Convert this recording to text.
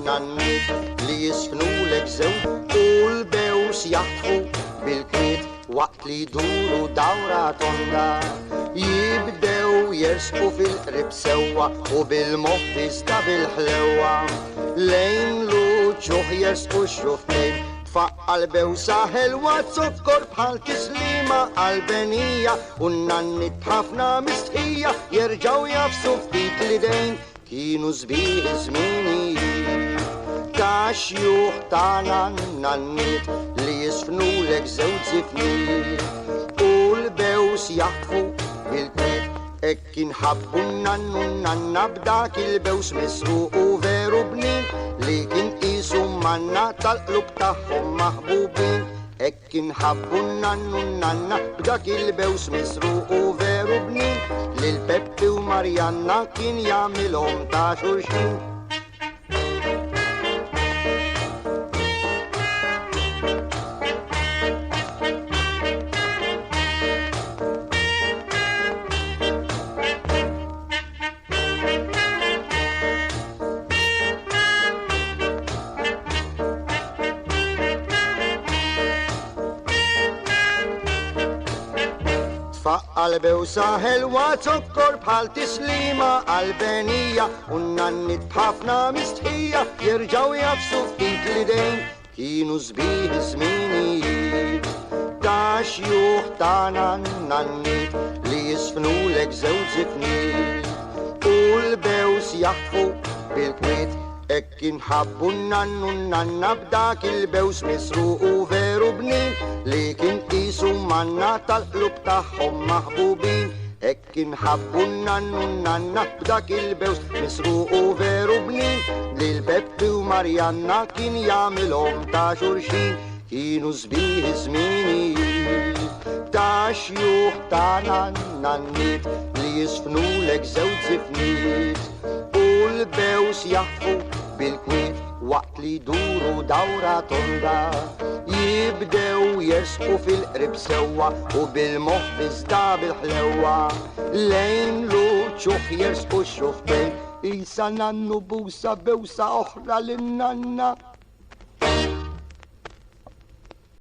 n-nannit li jisfnulek żewġ u l-bews jaħtfu bil-kwiet waqt li jduru dawra tonda. Jibdew jersqu fil-qrib sewwa u bil-moħħ iżda bil-ħlewwa. Lejn l-uċuħ jersqu x-xuftejn tfaqqal bewsa ħelwa zokkor bħal tislima għalbenija u n-nannit b'ħafna mistħija jerġaw jafsu ftit l-idejn kienu żbieħ żmienijiet. Ta' xjuħ tagħna n-nannit li jisfnulek żewġ zifniet u l-bews jaħtfu bil-kwiet hekk inħabbu n-nannu n-nanna b'dak il-bews misruq u veru bnin li kien qisu manna tal-qlub tagħhom maħbubin. Hekk inħabbu n-nannu n-nanna b'dak il-bews misruq u veru bnin li l-Peppi u Marjanna kien jagħmilhom ta' xulxin. Tfaqqal bewsa ħelwa zokkor bħal tislima għalbenija u n-nannit b'ħafna mistħija jerġaw jafsu ftit l-idejn kienu żbieħ żmienijiet. Ta' xjuħ tagħna n-nannit li jisfnulek żewġ zifniet u l-bews jaħtfu bil-kwiet hekk inħabbu n-nannu n-nanna b'dak il-bews misruq u veru bnin li kien qisu manna tal-qlub tagħhom maħbubin. Hekk inħabbu n-nannu n-nanna b'dak il-bews misruq u veru bnin li l-Peppi u Marjanna kien jagħmilhom ta' xulxin kienu żbieħ żmienijiet. Ta' xjuħ tagħna n-nannit li jisfnulek żewġ zifniet u l-bews jaħtfu bil-kwiet waqt li jduru dawra tonda. Jibdew jersqu fil-qrib sewwa u bil-moħħ iżda bil-ħlewwa. Lejn l-uċuħ jersqu x-xuftejn isa nannu busa bewsa oħra lin-nanna.